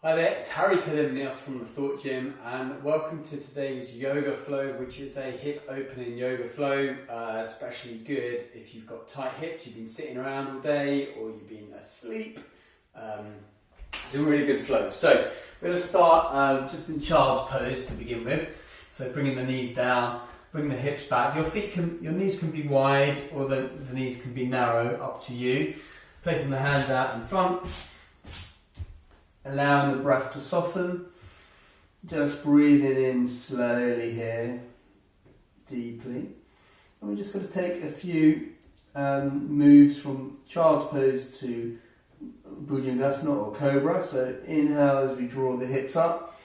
Hi there, it's Harry Kalymnios from the Thought Gym, and welcome to today's yoga flow, which is a hip opening yoga flow, especially good if you've got tight hips, you've been sitting around all day or you've been asleep. It's a really good flow. So we're going to start just in child's pose to begin with. So bringing the knees down, bring the hips back. Your knees can be wide or the knees can be narrow, up to you. Placing the hands out in front. Allowing the breath to soften, just breathing in slowly here, deeply. And we're just going to take a few moves from child's pose to Bhujangasana or Cobra. So inhale as we draw the hips up.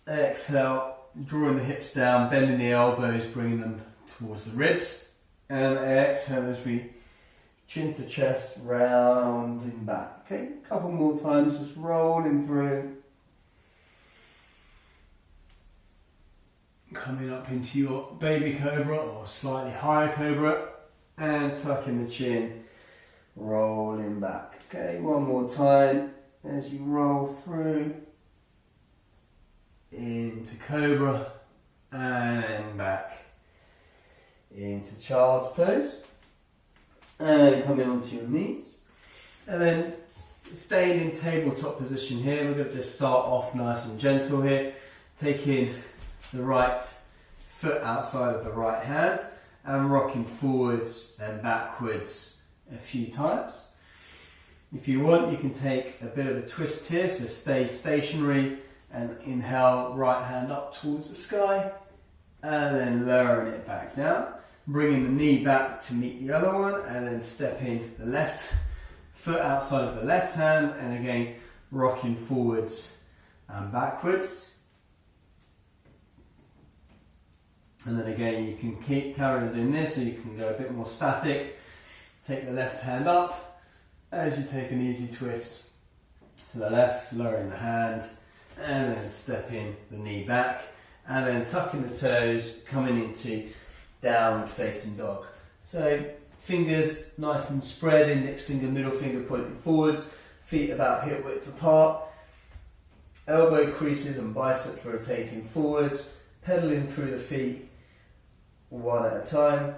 Exhale, drawing the hips down, bending the elbows, bringing them towards the ribs. And exhale as we chin to chest, rounding back. Okay, a couple more times, just rolling through. Coming up into your baby cobra or slightly higher cobra and tucking the chin, rolling back. Okay, one more time as you roll through into cobra and back into child's pose. And coming onto your knees. And then staying in tabletop position here, we're going to just start off nice and gentle here. Taking the right foot outside of the right hand and rocking forwards and backwards a few times. If you want, you can take a bit of a twist here, so stay stationary and inhale, right hand up towards the sky and then lowering it back down. Bringing the knee back to meet the other one and then stepping the left foot outside of the left hand and again rocking forwards and backwards. And then again you can carry on doing this, so you can go a bit more static. Take the left hand up as you take an easy twist to the left, lowering the hand and then stepping the knee back and then tucking the toes, coming into downward facing dog. So fingers nice and spread, index finger, middle finger pointing forwards, feet about hip width apart, elbow creases and biceps rotating forwards, pedaling through the feet one at a time.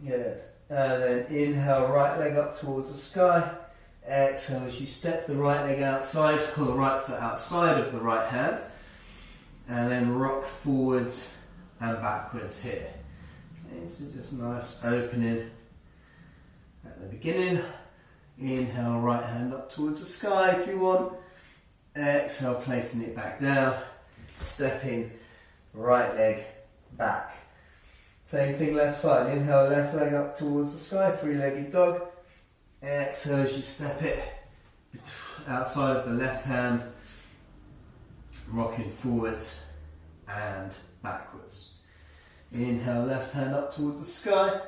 Good. And then inhale, right leg up towards the sky. Exhale as you step the right leg outside, or the right foot outside of the right hand, and then rock forwards and backwards here. Okay, so just nice opening at the beginning. Inhale, right hand up towards the sky if you want. Exhale, placing it back down. Stepping right leg back. Same thing left side. Inhale, left leg up towards the sky, three-legged dog. Exhale as you step it outside of the left hand, rocking forwards and backwards. Inhale, left hand up towards the sky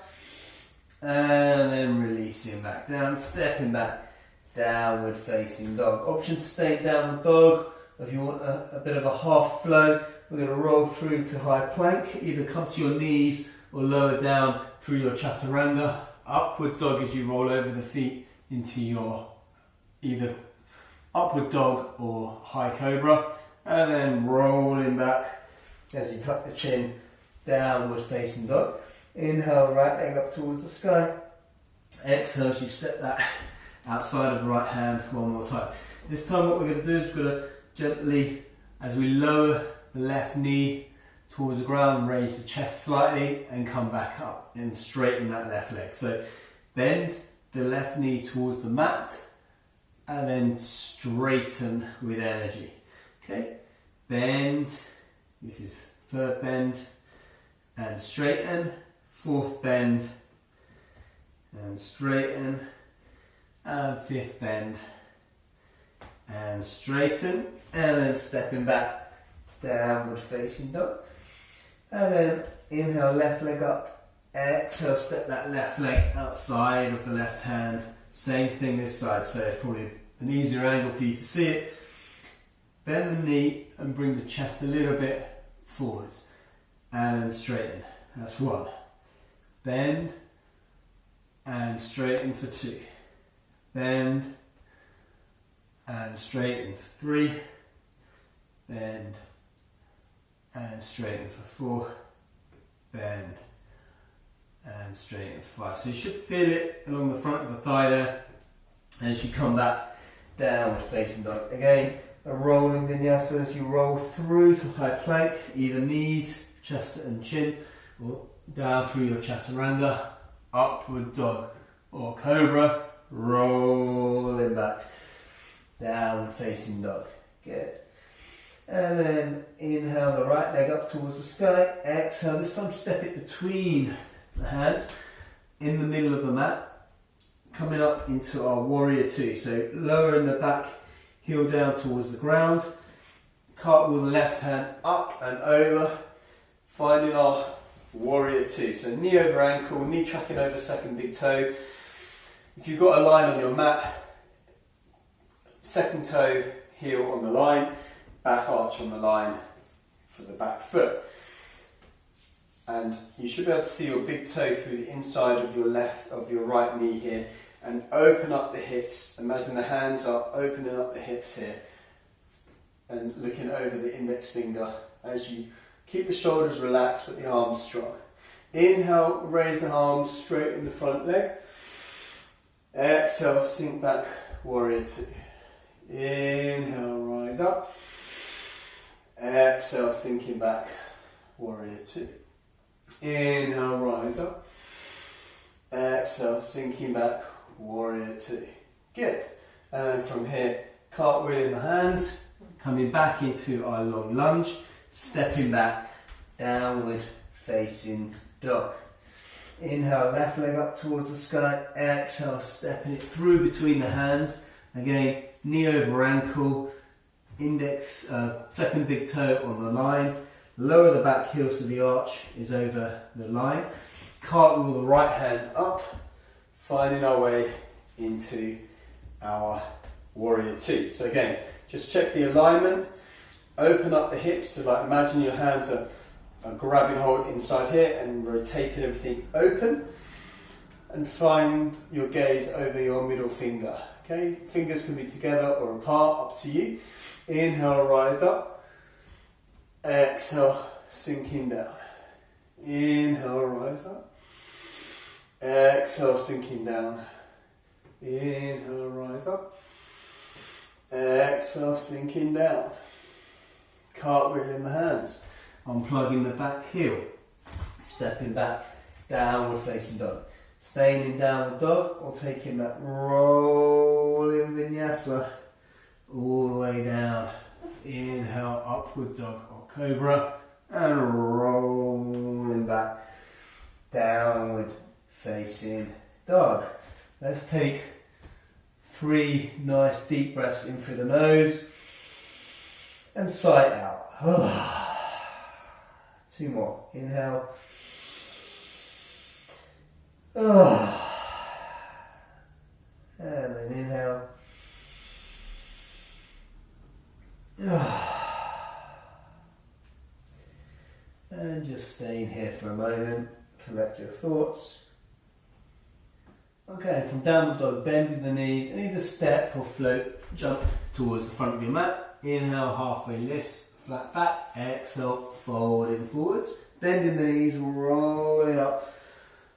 and then releasing back down, stepping back, downward facing dog. Option to stay downward dog. If you want a bit of a half flow, we're going to roll through to high plank, either come to your knees or lower down through your chaturanga. Upward dog as you roll over the feet into your either upward dog or high cobra, and then rolling back as you tuck the chin, downward facing dog. Inhale, right leg up towards the sky. Exhale as you step that outside of the right hand one more time. This time what we're going to do is we're going to gently, as we lower the left knee towards the ground, raise the chest slightly and come back up and straighten that left leg. So bend the left knee towards the mat and then straighten with energy. Okay, bend, this is third bend and straighten, fourth bend and straighten, and fifth bend and straighten, and then stepping back, downward facing dog. And then inhale, left leg up, exhale, step that left leg outside of the left hand. Same thing this side, so it's probably an easier angle for you to see it. Bend the knee and bring the chest a little bit forwards and then straighten. That's one. Bend and straighten for two. Bend and straighten for 3, bend, and straighten for 4, bend, and straighten for 5. So you should feel it along the front of the thigh there. And as you come back, downward facing dog. Again, a rolling vinyasa as you roll through to high plank, either knees, chest and chin, or down through your chaturanga, upward dog or cobra, rolling back, downward facing dog. Good. And then inhale the right leg up towards the sky, exhale, this time step it between the hands, in the middle of the mat, coming up into our warrior 2. So lowering the back heel down towards the ground, cartwheel the left hand up and over, finding our warrior 2. So knee over ankle, knee tracking over second big toe. If you've got a line on your mat, second toe, heel on the line, back arch on the line for the back foot. And you should be able to see your big toe through the inside of your right knee here, and open up the hips. Imagine the hands are opening up the hips here and looking over the index finger as you keep the shoulders relaxed but the arms strong. Inhale, raise the arms straight in the front leg. Exhale, sink back, warrior 2. Inhale, rise up. Exhale, sinking back, warrior 2. Inhale, rise up. Exhale, sinking back, warrior 2. Good. And then from here, cartwheeling the hands, coming back into our long lunge, stepping back, downward facing dog. Inhale, left leg up towards the sky. Exhale, stepping it through between the hands. Again, knee over ankle, index, second big toe on the line. Lower the back heel so the arch is over the line. Cartwheel the right hand up, finding our way into our warrior 2. So again, just check the alignment. Open up the hips, so like imagine your hands are grabbing hold inside here and rotating everything open. And find your gaze over your middle finger. Okay, fingers can be together or apart, up to you. Inhale, rise up. Exhale, sinking down. Inhale, rise up. Exhale, sinking down. Inhale, rise up. Exhale, sinking down. Cartwheeling the hands. Unplugging the back heel. Stepping back, downward facing dog. Staying in downward dog or taking that rolling vinyasa all the way down. Inhale, upward dog or cobra, and rolling back, downward facing dog. Let's take 3 nice deep breaths in through the nose and sigh out. 2 more. Inhale. And then inhale. And just staying here for a moment, collect your thoughts. Okay, from downward dog, bending the knees and either step or float, jump towards the front of your mat. Inhale, halfway lift, flat back. Exhale, folding forwards. Bending the knees, rolling up,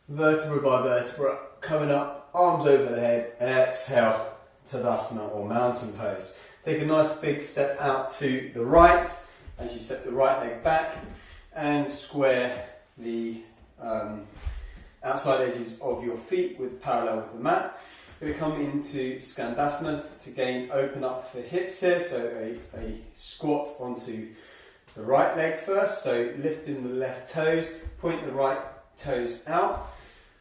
vertebra by vertebra, coming up, arms over the head. Exhale, Tadasana or mountain pose. Take a nice big step out to the right as you step the right leg back and square the outside edges of your feet with parallel with the mat. We're going to come into Skandasana to again open up the hips here, so a squat onto the right leg first, so lifting the left toes, point the right toes out,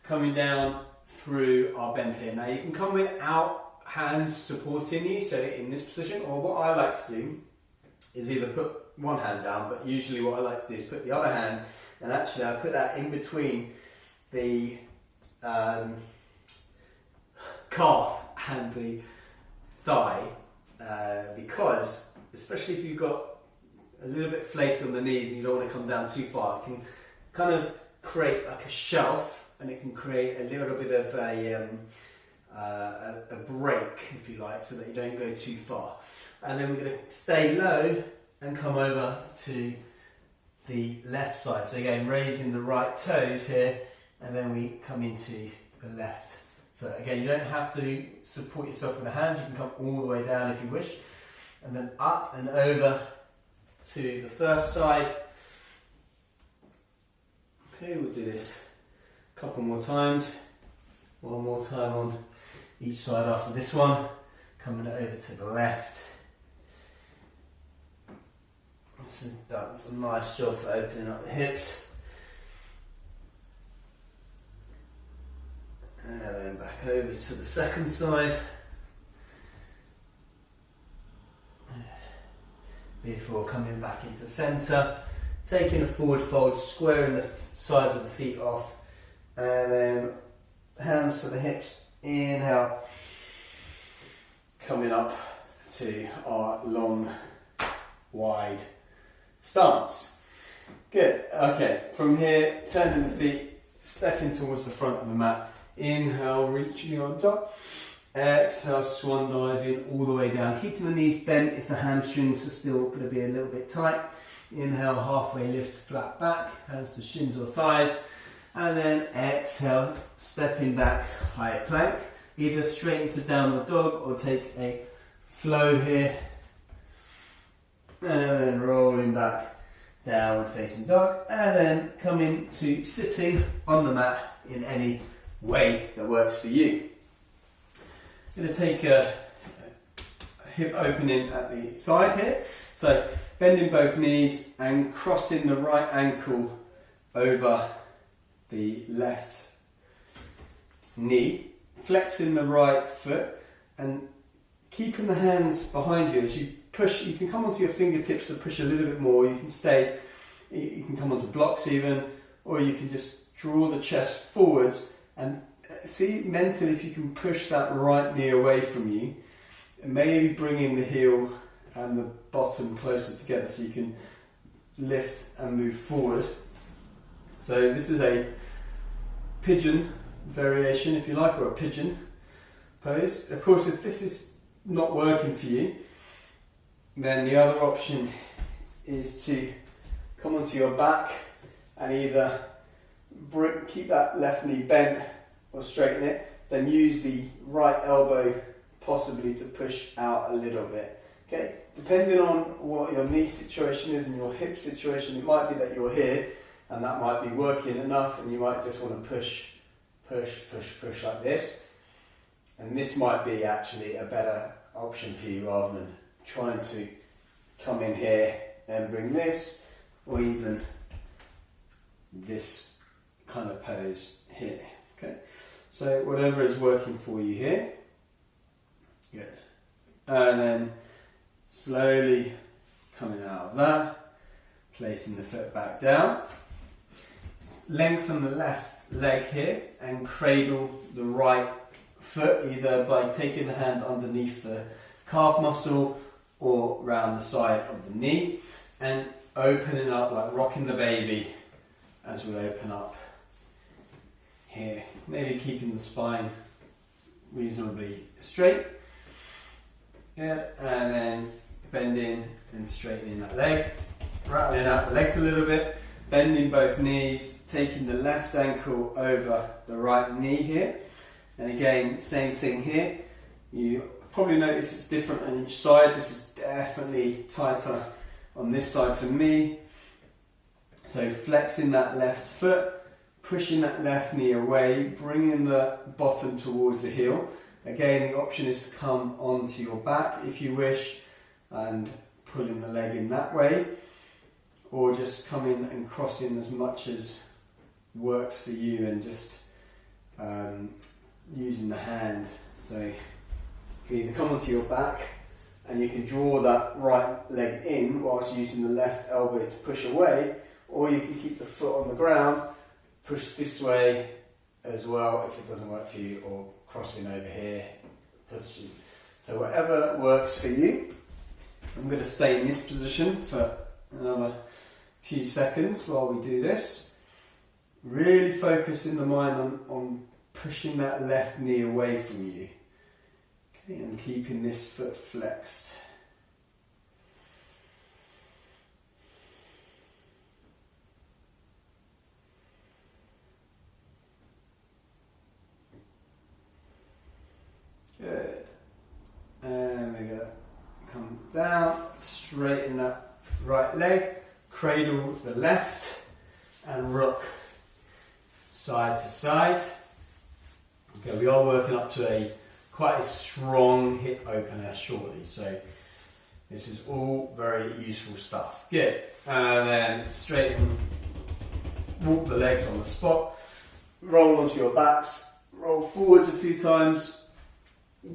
coming down through our bend here. Now you can come without hands supporting you, so in this position, or what I like to do is either put one hand down, but usually what I like to do is put the other hand, and actually I put that in between the calf and the thigh, because especially if you've got a little bit flaky on the knees and you don't want to come down too far, it can kind of create like a shelf, and it can create a little bit of a break, if you like, so that you don't go too far. And then we're going to stay low and come over to the left side. So again, raising the right toes here, and then we come into the left foot. Again, you don't have to support yourself with the hands, you can come all the way down if you wish. And then up and over to the first side. Okay, we'll do this a couple more times. One more time on each side after this one. Coming over to the left. That's a nice job for opening up the hips. And then back over to the second side. Before coming back into centre. Taking a forward fold, squaring the sides of the feet off. And then hands to the hips. Inhale. Coming up to our long, wide stance. Good. Okay, from here, turning the feet, stepping towards the front of the mat. Inhale, reaching on top. Exhale, swan diving all the way down. Keeping the knees bent if the hamstrings are still going to be a little bit tight. Inhale, halfway lift, flat back, hands to shins or thighs. And then exhale, stepping back, high plank. Either straight into downward dog or take a flow here. And then rolling back, downward facing dog. And then coming to sitting on the mat in any way that works for you. I'm going to take a hip opening at the side here. So bending both knees and crossing the right ankle over the left knee. Flexing the right foot and keeping the hands behind you as you push. You can come onto your fingertips to push a little bit more. You can stay, you can come onto blocks even, or you can just draw the chest forwards and see mentally if you can push that right knee away from you, and maybe bringing the heel and the bottom closer together so you can lift and move forward. So this is a pigeon variation, if you like, or a pigeon pose. Of course, if this is not working for you, then the other option is to come onto your back and either keep that left knee bent or straighten it, then use the right elbow possibly to push out a little bit. Okay, depending on what your knee situation is and your hip situation, it might be that you're here and that might be working enough and you might just want to push like this, and this might be actually a better option for you rather than trying to come in here and bring this, or even this kind of pose here. Okay, so whatever is working for you here. Good. And then slowly coming out of that, placing the foot back down, lengthen the left leg here and cradle the right foot, either by taking the hand underneath the calf muscle or round the side of the knee, and opening up like rocking the baby as we open up here, maybe keeping the spine reasonably straight. Good. And then bending and straightening that leg, rattling out the legs a little bit, bending both knees, taking the left ankle over the right knee here. And again, same thing here. You probably notice it's different on each side. This is definitely tighter on this side for me. So flexing that left foot, pushing that left knee away, bringing the bottom towards the heel. Again, the option is to come onto your back if you wish and pulling the leg in that way, or just coming and crossing as much as works for you and just using the hand. So you can either come onto your back and you can draw that right leg in whilst using the left elbow to push away, or you can keep the foot on the ground, push this way as well if it doesn't work for you, or crossing over here, pushing. So whatever works for you. I'm going to stay in this position for another few seconds while we do this. Really focusing the mind on pushing that left knee away from you. Okay, and keeping this foot flexed. Good. And we're going to come down, straighten that right leg, cradle the left, and rock side to side. Okay, we are working up to quite a strong hip opener shortly, so this is all very useful stuff. Good. And then straighten, walk the legs on the spot, roll onto your backs, roll forwards a few times,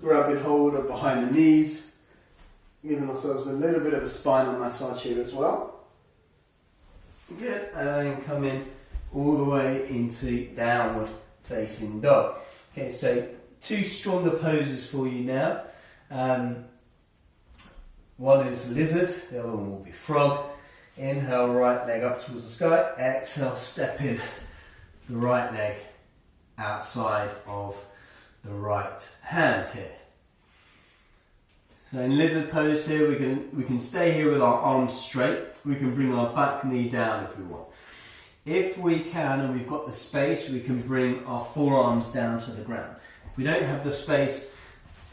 grabbing hold of behind the knees, giving ourselves a little bit of a spinal massage here as well. Good, and then come in all the way into downward facing dog. Okay, so 2 stronger poses for you now. One is lizard, the other one will be frog. Inhale, right leg up towards the sky. Exhale, step in the right leg outside of the right hand here. So in lizard pose here, we can stay here with our arms straight. We can bring our back knee down if we want. If we can, and we've got the space, we can bring our forearms down to the ground. If we don't have the space,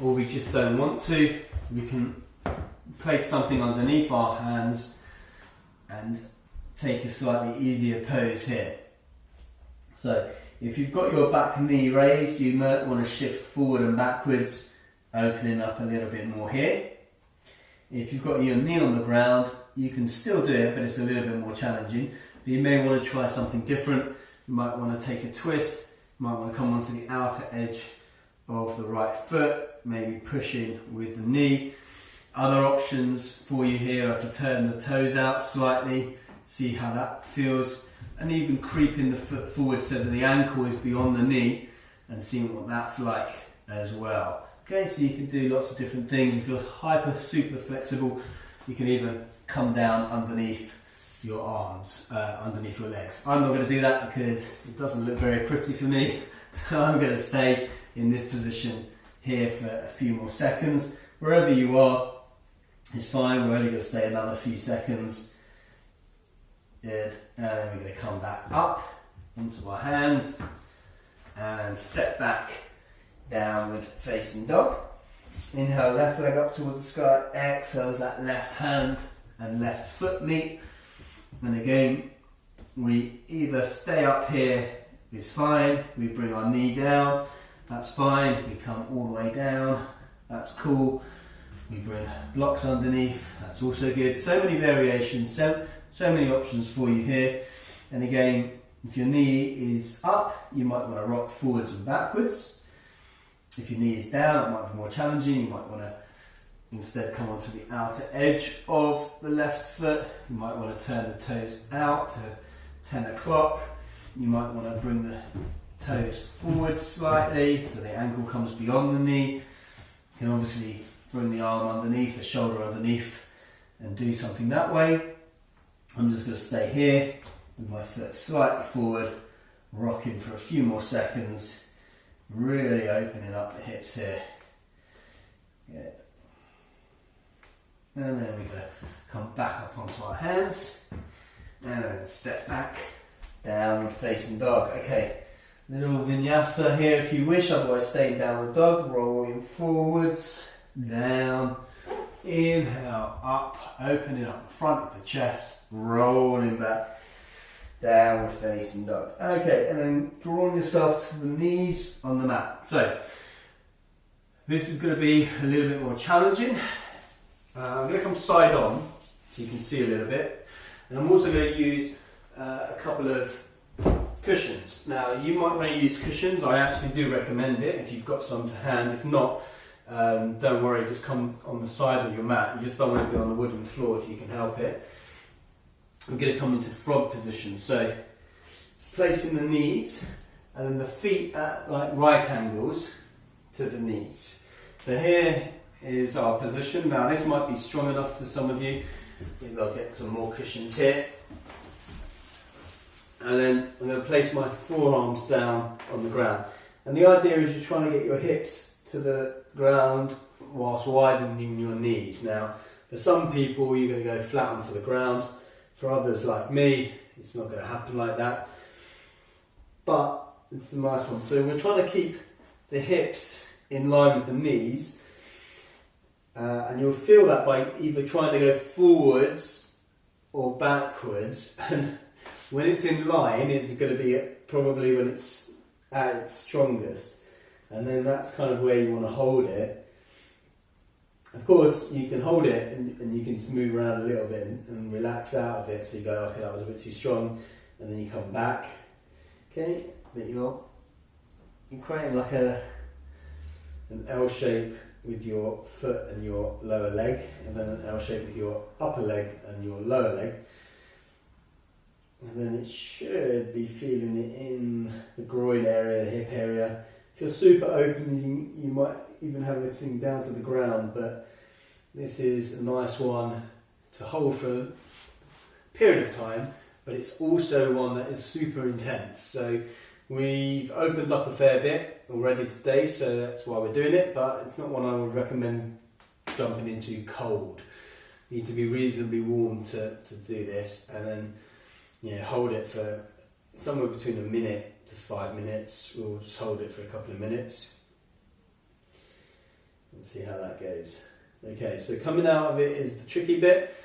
or we just don't want to, we can place something underneath our hands and take a slightly easier pose here. So if you've got your back knee raised, you might want to shift forward and backwards, opening up a little bit more here. If you've got your knee on the ground, you can still do it, but it's a little bit more challenging. But you may want to try something different. You might want to take a twist. You might want to come onto the outer edge of the right foot, maybe pushing with the knee. Other options for you here are to turn the toes out slightly, see how that feels, and even creeping the foot forward so that the ankle is beyond the knee, and seeing what that's like as well. Okay, so you can do lots of different things. If you're super flexible, you can even come down underneath your arms, underneath your legs. I'm not going to do that because it doesn't look very pretty for me, so I'm going to stay in this position here for a few more seconds. Wherever you are, it's fine. We're only going to stay another few seconds. Good. And then we're going to come back up onto our hands and step back, downward facing dog. Inhale, left leg up towards the sky. Exhale as that left hand and left foot meet. And again, we either stay up here, is fine. We bring our knee down, that's fine. We come all the way down, that's cool. We bring blocks underneath, that's also good. So many variations, so many options for you here. And again, if your knee is up, you might want to rock forwards and backwards. If your knee is down, it might be more challenging. You might want to instead come onto the outer edge of the left foot. You might want to turn the toes out to 10 o'clock. You might want to bring the toes forward slightly so the ankle comes beyond the knee. You can obviously bring the arm underneath, the shoulder underneath, and do something that way. I'm just going to stay here with my foot slightly forward, rocking for a few more seconds, really opening up the hips here. Good. And then we go come back up onto our hands, and then step back, downward facing dog. Okay, little vinyasa here if you wish, otherwise staying downward dog, rolling forwards, down, inhale, up, opening up the front of the chest, rolling back, downward facing dog. Okay, and then drawing yourself to the knees on the mat. So, this is going to be a little bit more challenging. I'm going to come side on so you can see a little bit, and I'm also going to use a couple of cushions. Now you might want to use cushions, I actually do recommend it if you've got some to hand. If not, don't worry, just come on the side of your mat. You just don't want to be on the wooden floor if you can help it. I'm going to come into frog position, so placing the knees and then the feet at like right angles to the knees. So here is our position. Now this might be strong enough for some of you. Maybe I'll get some more cushions here. And then I'm going to place my forearms down on the ground. And the idea is you're trying to get your hips to the ground whilst widening your knees. Now, for some people, you're going to go flat onto the ground. For others, like me, it's not going to happen like that. But it's a nice one. So we're trying to keep the hips in line with the knees. And you'll feel that by either trying to go forwards or backwards. And when it's in line, it's going to be probably when it's at its strongest. And then that's kind of where you want to hold it. Of course, you can hold it and you can move around a little bit and relax out of it. So you go, okay, that was a bit too strong. And then you come back. Okay, but you're creating like an L shape with your foot and your lower leg. And then an L shape with your upper leg and your lower leg. And then it should be feeling it in the groin area, the hip area. If you're super open, you might even have everything down to the ground, but this is a nice one to hold for a period of time, but it's also one that is super intense. So we've opened up a fair bit already today, so that's why we're doing it, but it's not one I would recommend jumping into cold. You need to be reasonably warm to do this, and then hold it for somewhere between a minute to 5 minutes. We'll just hold it for a couple of minutes and see how that goes. Okay, so coming out of it is the tricky bit.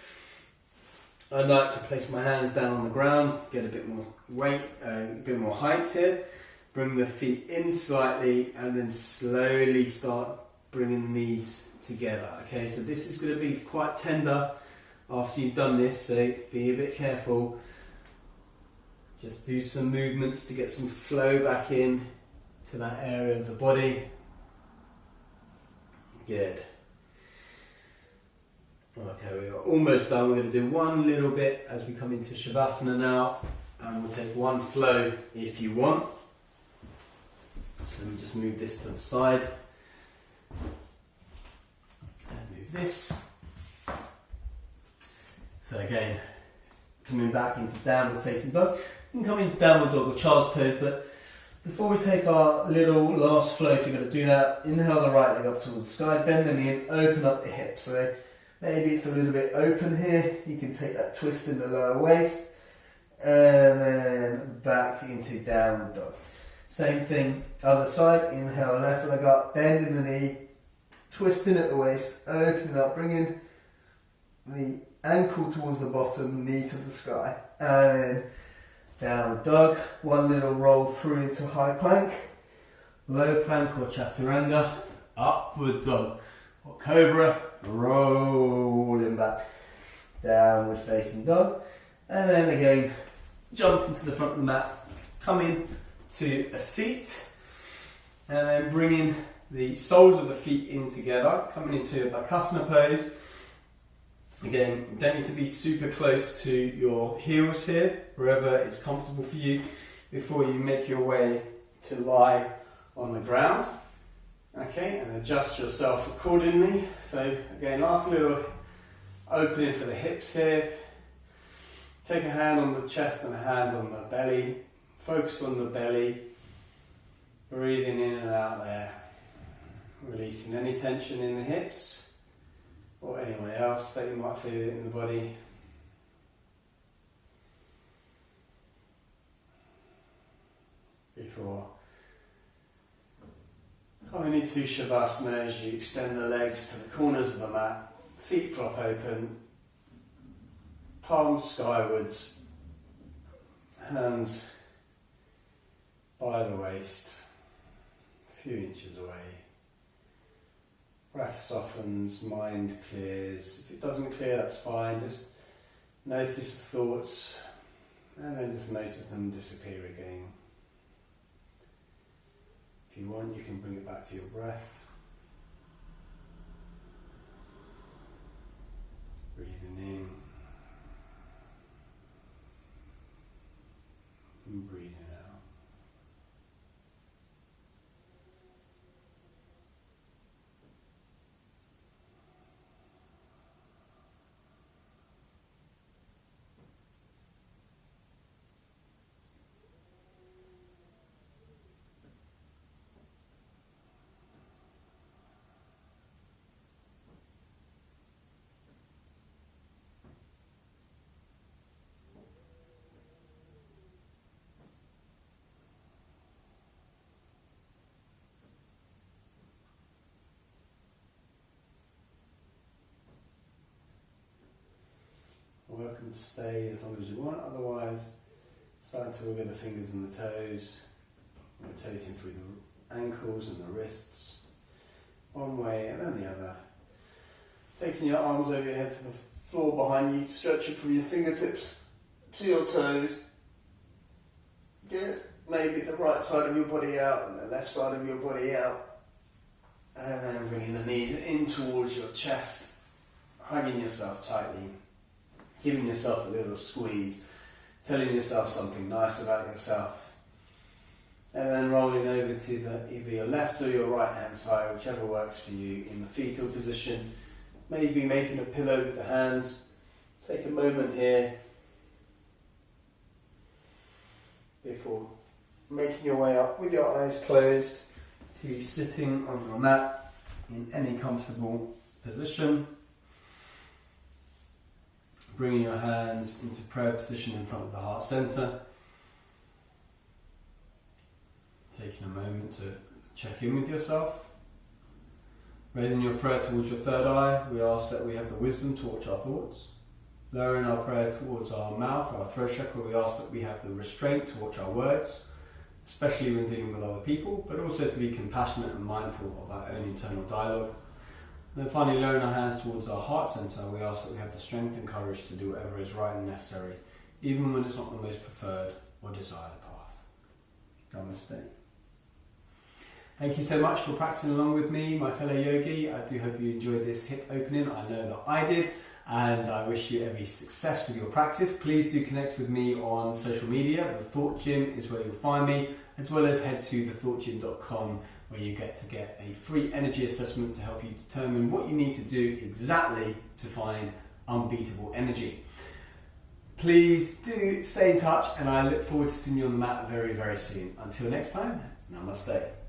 I like to place my hands down on the ground, get a bit more weight, a bit more height here. Bring the feet in slightly and then slowly start bringing the knees together. Okay, so this is going to be quite tender after you've done this, so be a bit careful. Just do some movements to get some flow back in to that area of the body. Good. Okay, we are almost done. We're going to do one little bit as we come into Shavasana now, and we'll take one flow if you want. So let me just move this to the side and move this. So again, coming back into downward facing dog. You can come into downward dog or child's pose, but before we take our little last flow, if you're going to do that, inhale the right leg up towards the sky, bend the knee and open up the hip. So maybe it's a little bit open here. You can take that twist in the lower waist and then back into downward dog. Same thing, other side, inhale left leg up, bending the knee, twisting at the waist, opening up, bringing the ankle towards the bottom, knee to the sky, and then downward dog, one little roll through into high plank, low plank or chaturanga, upward dog or cobra, rolling back, downward facing dog, and then again jump into the front of the mat, come in to a seat, and then bringing the soles of the feet in together, coming into a Bakasana pose. Again, you don't need to be super close to your heels here, wherever it's comfortable for you, before you make your way to lie on the ground. Okay, and adjust yourself accordingly. So again, last little opening for the hips here. Take a hand on the chest and a hand on the belly. Focus on the belly. Breathing in and out there. Releasing any tension in the hips or anywhere else that you might feel in the body. Before coming into Shavasana, as you extend the legs to the corners of the mat, feet flop open, palms skywards, hands by the waist, a few inches away. Breath softens, mind clears. If it doesn't clear, that's fine. Just notice the thoughts and then just notice them disappear again. If you want, you can bring it back to your breath. Breathing in and breathing out. and stay as long as you want. Otherwise, start to wiggle the fingers and the toes, rotating through the ankles and the wrists, one way and then the other. Taking your arms over your head to the floor behind you, stretching from your fingertips to your toes. Good. Maybe the right side of your body out and the left side of your body out. And then bringing the knees in towards your chest, hugging yourself tightly, giving yourself a little squeeze, telling yourself something nice about yourself. And then rolling over to either your left or your right hand side, whichever works for you, in the fetal position. Maybe making a pillow with the hands. Take a moment here before making your way up with your eyes closed to sitting on your mat in any comfortable position. Bringing your hands into prayer position in front of the heart center. Taking a moment to check in with yourself. Raising your prayer towards your third eye, we ask that we have the wisdom to watch our thoughts. Lowering our prayer towards our mouth, our throat chakra, we ask that we have the restraint to watch our words, especially when dealing with other people, but also to be compassionate and mindful of our own internal dialogue. And then finally, lowering our hands towards our heart center, we ask that we have the strength and courage to do whatever is right and necessary, even when it's not the most preferred or desired path. Namaste. Thank you so much for practicing along with me, my fellow yogi. I do hope you enjoyed this hip opening. I know that I did, and I wish you every success with your practice. Please do connect with me on social media. The Thought Gym is where you'll find me, as well as head to thethoughtgym.com, where you get a free energy assessment to help you determine what you need to do exactly to find unbeatable energy. Please do stay in touch, and I look forward to seeing you on the mat very, very soon. Until next time, namaste.